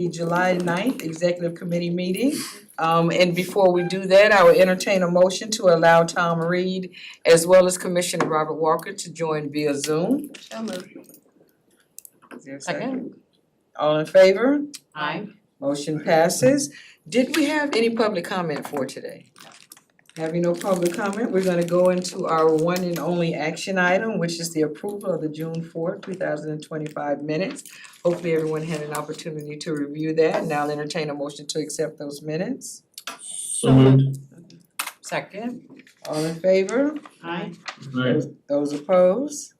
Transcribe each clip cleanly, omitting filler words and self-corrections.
The July 9th Executive Committee meeting. And before we do that, I will entertain a motion to allow Tom Reed as well as Commissioner Robert Walker to join via Zoom. So moved. Is there a second? All in favor? Aye. Motion passes. Did we have any public comment for today? Having no public comment, we're gonna go into our one and only action item, which is the approval of the June 4th, 2025 minutes. Hopefully everyone had an opportunity to review that. Now I'll entertain a motion to accept those minutes. So moved. Second. All in favor? Aye. Those opposed?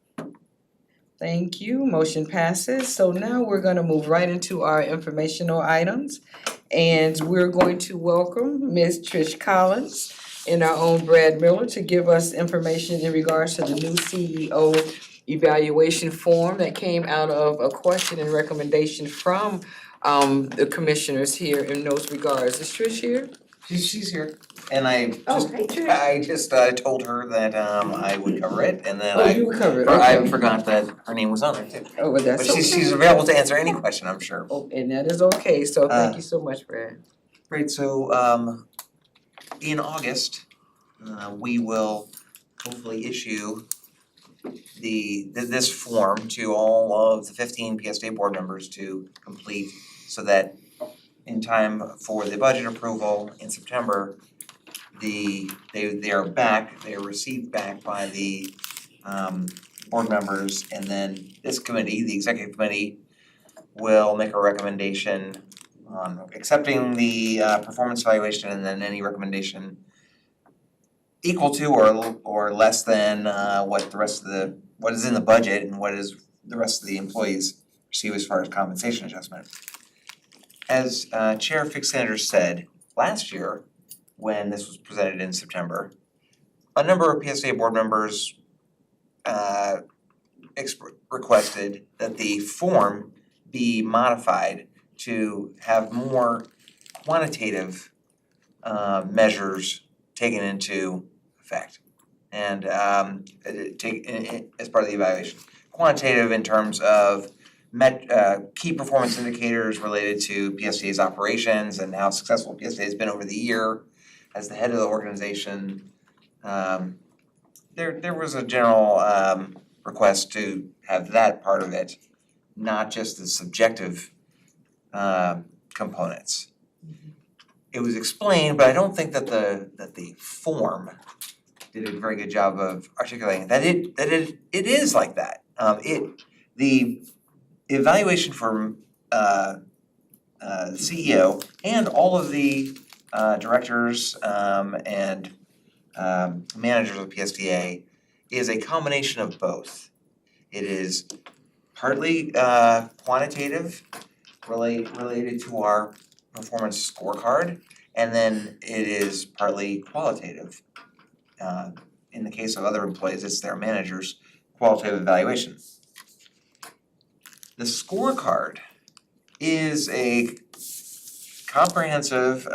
Thank you, motion passes. So now we're gonna move right into our informational items. And we're going to welcome Ms. Trish Collins and our own Brad Miller to give us information in regards to the new CEO evaluation form that came out of a question and recommendation from the commissioners here in those regards. Is Trish here? She's here, and I Oh, just, hey Trish. I just told her that I would cover it, and then Oh, you were covered, I okay. forgot that her name was on there too. Oh, but that's But okay. she's available to answer any question, I'm sure. Oh, and that is okay, so thank you so much, Brad. Great, so in August, we will hopefully issue this form to all of the 15 PSDA board members to complete, so that in time for the budget approval in September, they are received back by the board members, and then this committee, the executive committee, will make a recommendation on accepting the performance evaluation, and then any recommendation equal to or less than what is in the budget and what is the rest of the employees receive as far as compensation adjustment. As Chair Fix-Sanders said last year, when this was presented in September, a number of PSA board members requested that the form be modified to have more quantitative measures taken into effect and as part of the evaluation. Quantitative in terms of key performance indicators related to PSDA's operations and how successful PSDA has been over the year as the head of the organization. There was a general request to have that part of it, not just the subjective components. It was explained, but I don't think that the form did a very good job of articulating that it is like that. The evaluation for CEO and all of the directors and managers of PSDA is a combination of both. It is partly quantitative, related to our performance scorecard, and then it is partly qualitative. In the case of other employees, it's their managers' qualitative evaluation. The scorecard is a comprehensive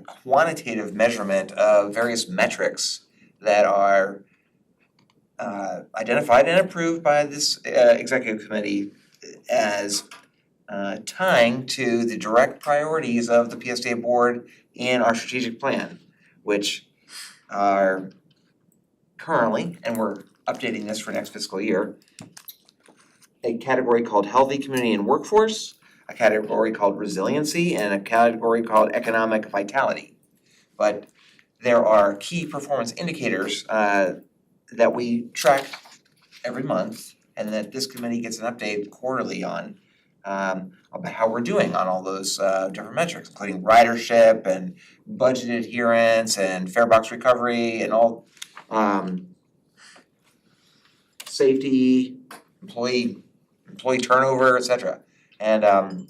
quantitative measurement of various metrics that are identified and approved by this executive committee as tying to the direct priorities of the PSDA board in our strategic plan, which are currently, and we're updating this for next fiscal year, a category called healthy community and workforce, a category called resiliency, and a category called economic vitality. But there are key performance indicators that we track every month, and that this committee gets an update quarterly on about how we're doing on all those different metrics, including ridership and budget adherence and fare box recovery and all safety, employee turnover, et cetera. And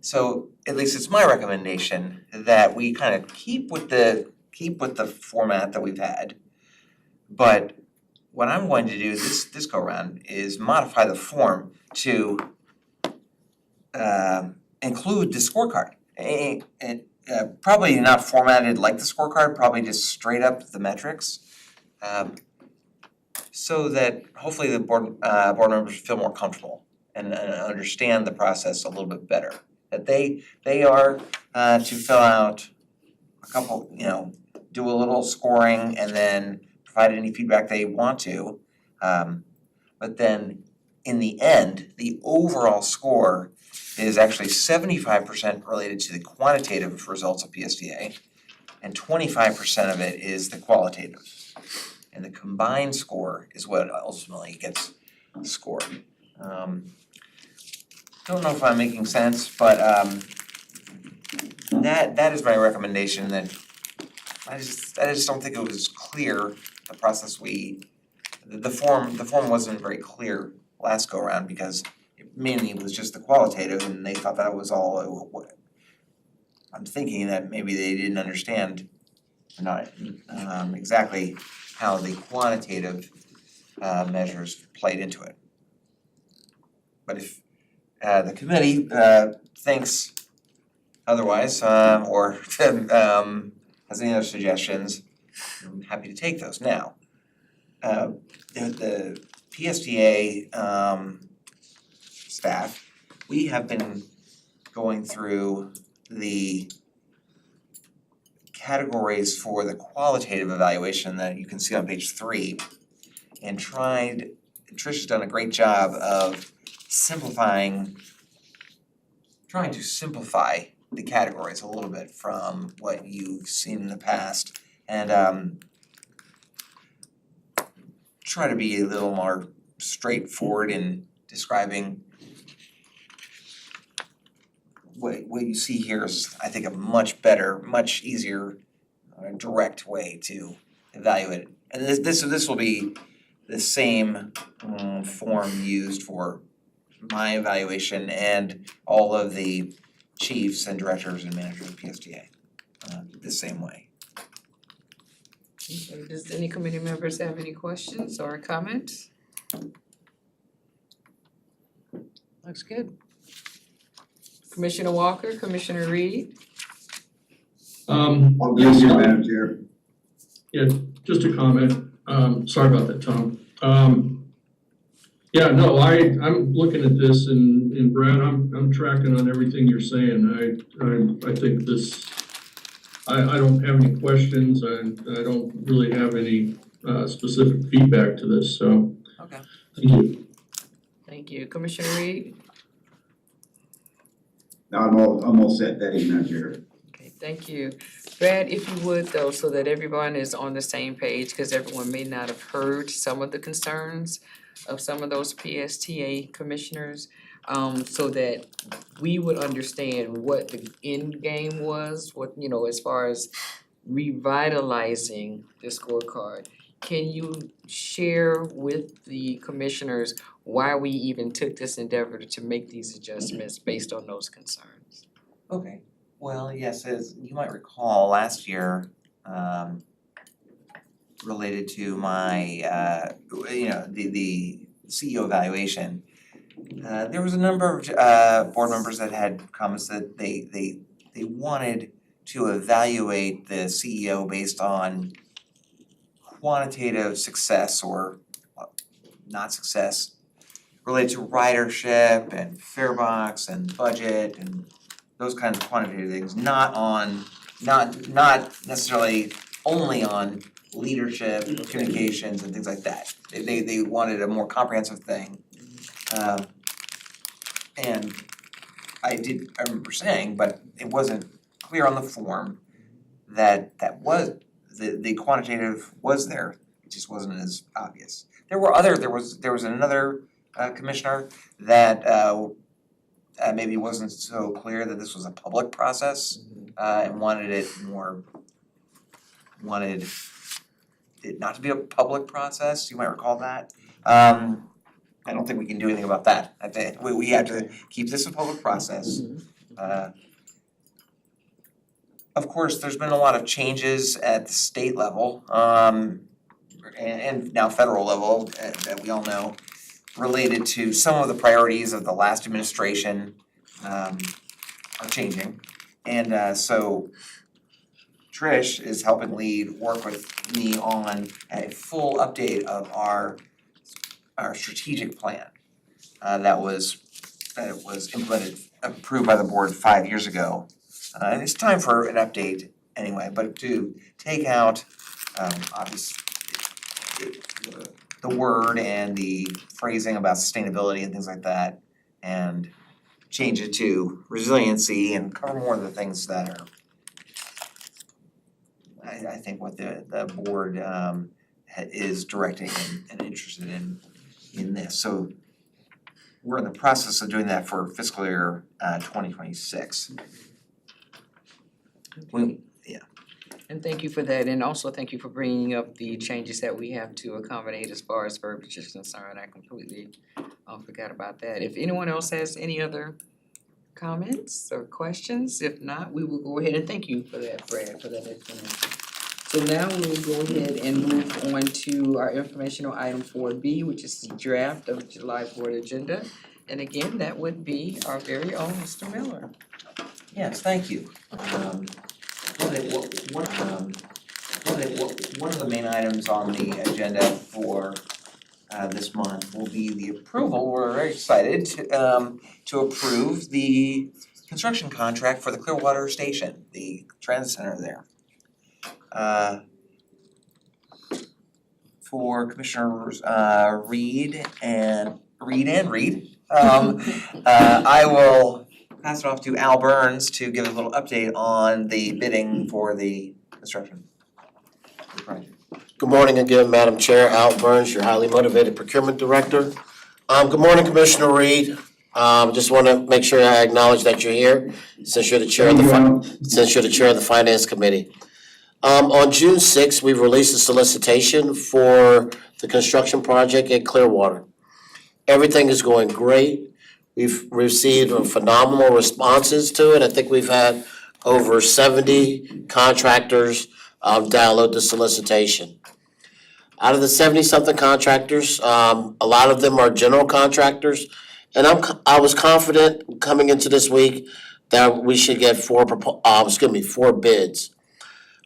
so at least it's my recommendation that we kind of keep with the format that we've had. But what I'm going to do this go around is modify the form to include the scorecard. And probably not formatted like the scorecard, probably just straight up the metrics. So that hopefully the board members feel more comfortable and understand the process a little bit better. That they are to fill out a couple, do a little scoring and then provide any feedback they want to. But then in the end, the overall score is actually 75% related to the quantitative results of PSTA, and 25% of it is the qualitative. And the combined score is what ultimately gets scored. Don't know if I'm making sense, but that is my recommendation. That I just don't think it was clear, the process the form wasn't very clear last go around because mainly it was just the qualitative and they thought that was all. I'm thinking that maybe they didn't understand not exactly how the quantitative measures played into it. But if the committee thinks otherwise, or has any other suggestions, I'm happy to take those. Now, the PSTA staff, we have been going through the categories for the qualitative evaluation that you can see on page 3 and Trish has done a great job of trying to simplify the categories a little bit from what you've seen in the past and try to be a little more straightforward in describing what you see here is, I think, a much better, much easier, direct way to evaluate it. And this will be the same form used for my evaluation and all of the chiefs and directors and managers of PSTA, the same way. Okay, does any committee members have any questions or comments? Looks good. Commissioner Walker, Commissioner Reed? Yes, Madam Chair. Yeah, just a comment. Sorry about that, Tom. Yeah, no, I'm looking at this and Brad, I'm tracking on everything you're saying. I think this, I don't have any questions and I don't really have any specific feedback to this, so. Okay. Thank you. Thank you. Commissioner Reed? No, I'm all set, Betty, Madam Chair. Okay, thank you. Brad, if you would though, so that everyone is on the same page, because everyone may not have heard some of the concerns of some of those PSTA commissioners, so that we would understand what the end game was, what, as far as revitalizing the scorecard. Can you share with the commissioners why we even took this endeavor to make these adjustments based on those concerns? Okay. Well, yes, as you might recall, last year, related to my, the CEO evaluation, there was a number of board members that had comments that they wanted to evaluate the CEO based on quantitative success or not success related to ridership and fare box and budget and those kinds of quantitative things, not necessarily only on leadership, communications and things like that. They wanted a more comprehensive thing. And I remember saying, but it wasn't clear on the form that was the quantitative was there. It just wasn't as obvious. There was another commissioner that maybe wasn't so clear that this was a public process and wanted it not to be a public process. You might recall that. I don't think we can do anything about that. I think we have to keep this a public process. Of course, there's been a lot of changes at the state level, and now federal level, that we all know, related to some of the priorities of the last administration are changing. And so Trish is helping work with me on a full update of our strategic plan that was that was approved by the board 5 years ago. And it's time for an update anyway, but to take out, the word and the phrasing about sustainability and things like that, and change it to resiliency and cover more of the things that are, I think what the board is directing and interested in this. So we're in the process of doing that for fiscal year 2026. And thank you for that, and also thank you for bringing up the changes that we have to accommodate as far as verbiage is concerned. I completely forgot about that. If anyone else has any other comments or questions, if not, we will go ahead and thank you for that, Brad, for that explanation. So now we will go ahead and move on to our informational item 4B, which is the draft of the July board agenda. And again, that would be our very own Mr. Miller. Yes, thank you. One of the main items on the agenda for this month will be the approval. We're very excited to approve the construction contract for the Clearwater Station, the transit center there. For Commissioners Reed, I will pass it off to Al Burns to give a little update on the bidding for the construction of the project. Good morning again, Madam Chair. Al Burns, your highly motivated procurement director. Good morning, Commissioner Reed. Just want to make sure I acknowledge that you're here, since you're the chair of the Finance Committee. On June 6th, we released a solicitation for the construction project at Clearwater. Everything is going great. We've received phenomenal responses to it. I think we've had over 70 contractors download the solicitation. Out of the 70-something contractors, a lot of them are general contractors, and I was confident coming into this week that we should get four bids.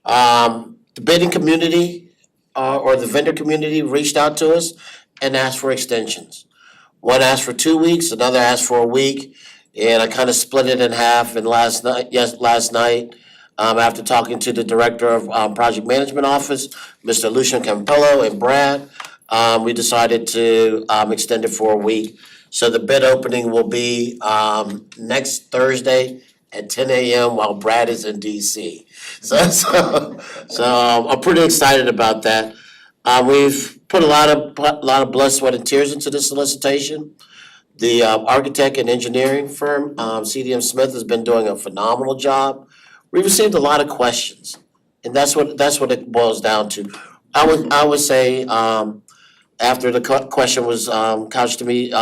The bidding community or the vendor community reached out to us and asked for extensions. One asked for 2 weeks, another asked for a week, and I kind of split it in half. And last night, after talking to the director of Project Management Office, Mr. Lucian Campello and Brad, we decided to extend it for a week. So the bid opening will be next Thursday at 10 a.m. while Brad is in DC. So I'm pretty excited about that. We've put a lot of blood, sweat, and tears into this solicitation. The architect and engineering firm, CDM Smith, has been doing a phenomenal job. We received a lot of questions, and that's what it boils down to. I would say after the question was couched to me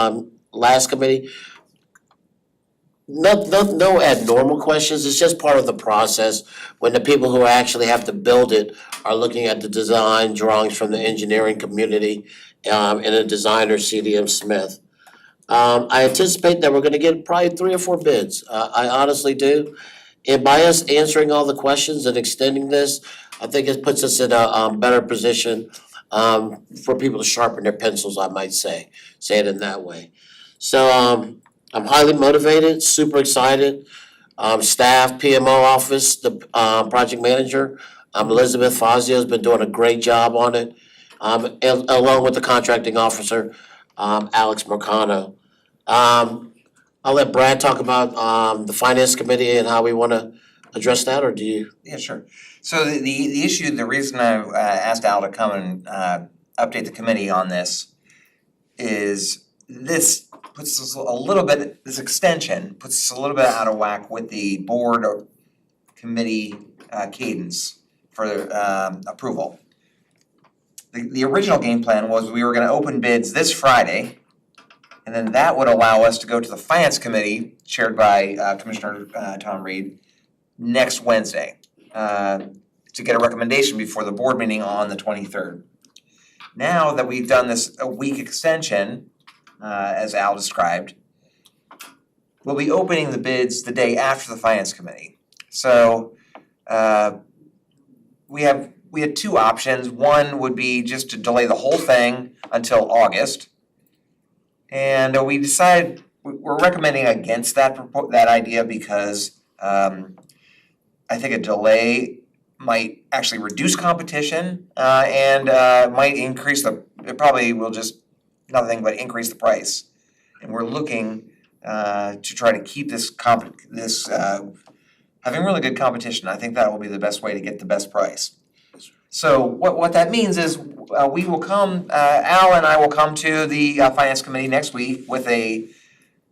last committee, no abnormal questions. It's just part of the process when the people who actually have to build it are looking at the design drawings from the engineering community and the designer CDM Smith. I anticipate that we're going to get probably 3 or 4 bids. I honestly do. And by us answering all the questions and extending this, I think it puts us in a better position for people to sharpen their pencils, I might say it in that way. So I'm highly motivated, super excited. Staff, PMO office, the project manager, Elizabeth Fazio has been doing a great job on it, and along with the contracting officer, Alex Mercano. I'll let Brad talk about the finance committee and how we want to address that, or do you? Yeah, sure. So the issue, the reason I asked Al to come and update the committee on this is this puts us a little bit, this extension puts us a little bit out of whack with the board or committee cadence for approval. The original game plan was we were gonna open bids this Friday, and then that would allow us to go to the finance committee, chaired by Commissioner Tom Reed, next Wednesday, to get a recommendation before the board meeting on the 23rd. Now that we've done this a week extension, as Al described, we'll be opening the bids the day after the finance committee. So we had 2 options. One would be just to delay the whole thing until August. And we decided we're recommending against that idea because I think a delay might actually reduce competition and might increase it probably will just nothing but increase the price. And we're looking to try to keep this having really good competition. I think that will be the best way to get the best price. So what that means is we will come, Al and I will come to the Finance Committee next week with a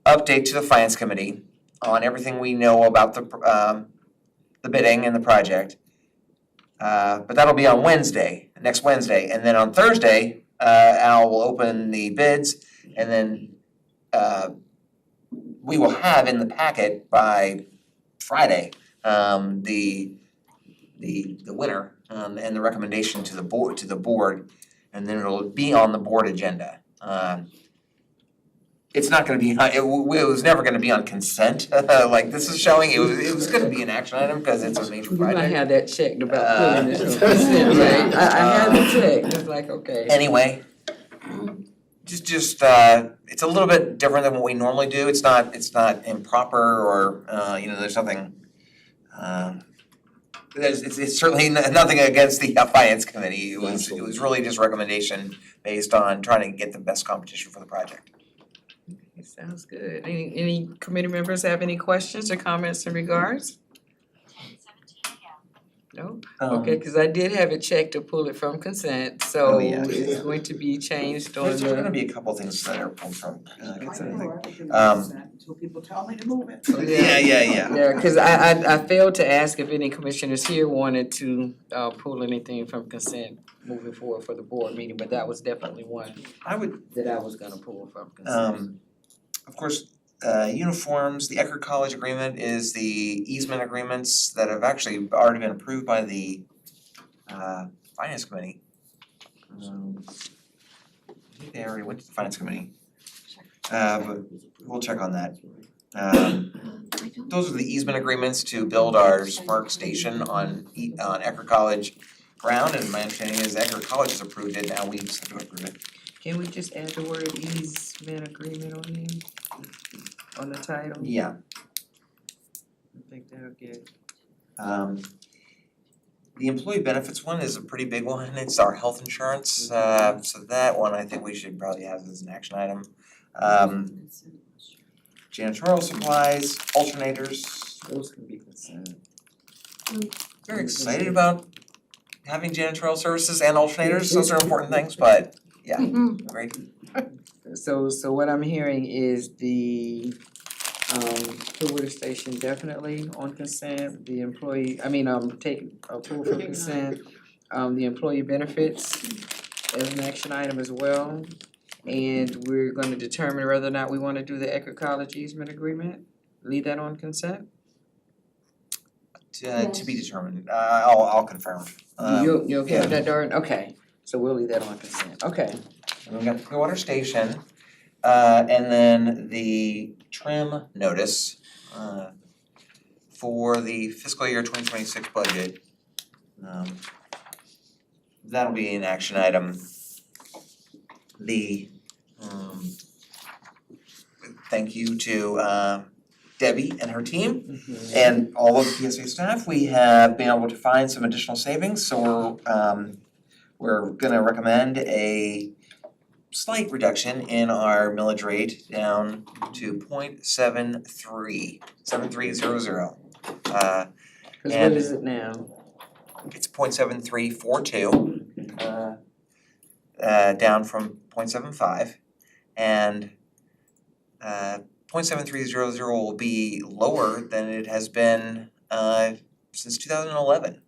update to the Finance Committee on everything we know about the bidding and the project. But that'll be on next Wednesday, and then on Thursday, Al will open the bids, and then we will have in the packet by Friday the winner and the recommendation to the board, and then it'll be on the board agenda. It's not gonna be, it was never gonna be on consent, like this is showing, it was gonna be an action item because it's a major We might project. have that checked about pulling it from consent, right? I had it checked, it's like, okay. Anyway, just it's a little bit different than what we normally do. It's not improper or there's nothing. It's certainly nothing against the Finance Committee. It was really just recommendation based on trying to get the best competition for the project. It sounds good. Any committee members have any questions or comments in regards? No? Okay, cause I did have it checked to pull it from consent, so Oh, yeah. it's going to be changed on There's gonna the. be a couple things that are pulled from consent. Until people tell me to move it. Yeah. Yeah, cause I failed to ask if any commissioners here wanted to pull anything from consent moving forward for the board meeting, but that was definitely one I would that I was gonna pull from consent. of course, uniforms, the Eckerd College agreement is the easement agreements that have actually already been approved by the Finance Committee. I think they already went to the Finance Committee, but we'll check on that. Those are the easement agreements to build our Spark station on Eckerd College ground, and my understanding is Eckerd College has approved it, now we just have to approve it. Can we just add the word easement agreement on here, on the title? Yeah. I think that'll get. The employee benefits one is a pretty big one, it's our health insurance, so that one I think we should probably have as an action item. Janitorial supplies, alternators, Those can be consent. very excited about having janitorial services and alternators, those are important things, but yeah, great. So what I'm hearing is the Clearwater Station definitely on consent, the employee, take approval from consent. The employee benefits as an action item as well. And we're gonna determine whether or not we wanna do the Eckerd College easement agreement, leave that on consent? To be determined, I'll confirm. You okay with that, Darren? Okay, so we'll leave that on consent, okay. And we got the Clearwater Station, and then the trim notice, for the fiscal year 2026 budget. That'll be an action item. The, thank you to, Debbie and her team and all of the PSA staff. We have been able to find some additional savings, so we're gonna recommend a slight reduction in our millage rate down to 0.7300. Cause what And- is it now? It's 0.7342, down from 0.75, and 0.7300 will be lower than it has been since 2011.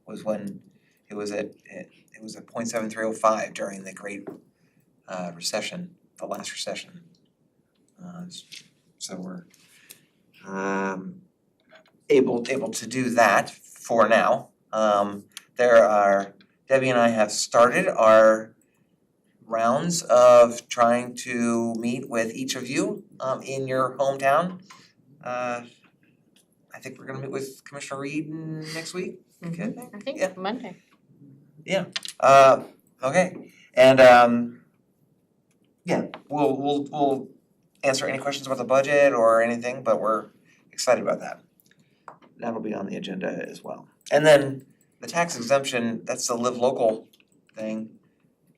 Was when it was at 0.7305 during the Great Recession, the last recession. So we're able to do that for now. Debbie and I have started our rounds of trying to meet with each of you in your hometown. I think we're gonna meet with Commissioner Reed next week, okay? I think Yeah. Monday. Okay, and we'll answer any questions about the budget or anything, but we're excited about that. That'll be on the agenda as well. And then the tax exemption, that's the live local thing.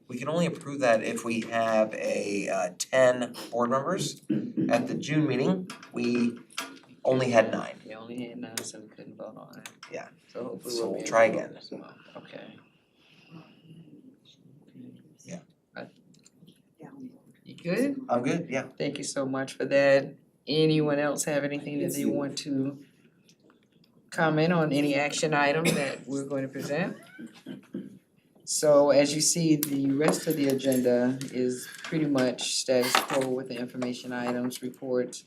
We can only approve that if we have 10 board members. At the June meeting, we only had 9. We only had 9, so we couldn't vote on it. Yeah. So hopefully So we'll be we'll able try to vote again. this month. Okay. Yeah. You good? I'm good, yeah. Thank you so much for that. Anyone else have anything that they want to comment on, any action item that we're going to present? So as you see, the rest of the agenda is pretty much status quo with the information items, reports,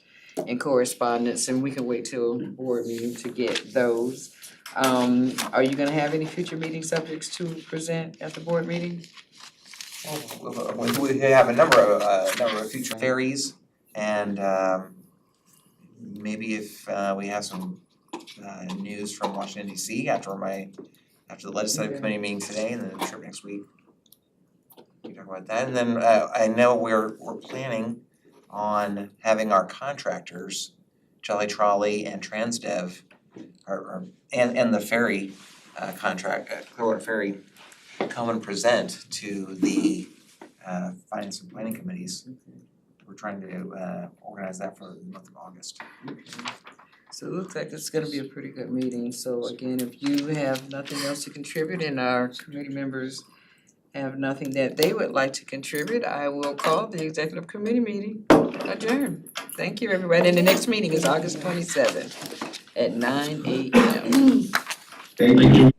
and correspondence, and we can wait till board meeting to get those. Are you gonna have any future meeting subjects to present at the board meeting? We have a number of future ferries and maybe if we have some news from Washington DC after the legislative Okay. committee meeting today and then the trip next week. We can talk about that, and then I know we're planning on having our contractors, Jelly Trolley and Transdev, and the ferry contract, Clearwater Ferry, come and present to the finance and planning committees. We're trying to organize that for the month of August. So it looks like it's gonna be a pretty good meeting, so again, if you have nothing else to contribute and our committee members have nothing that they would like to contribute, I will call the executive committee meeting adjourned. Thank you, everybody, and the next meeting is August 27th at 9 a.m. Thank you. Thank you.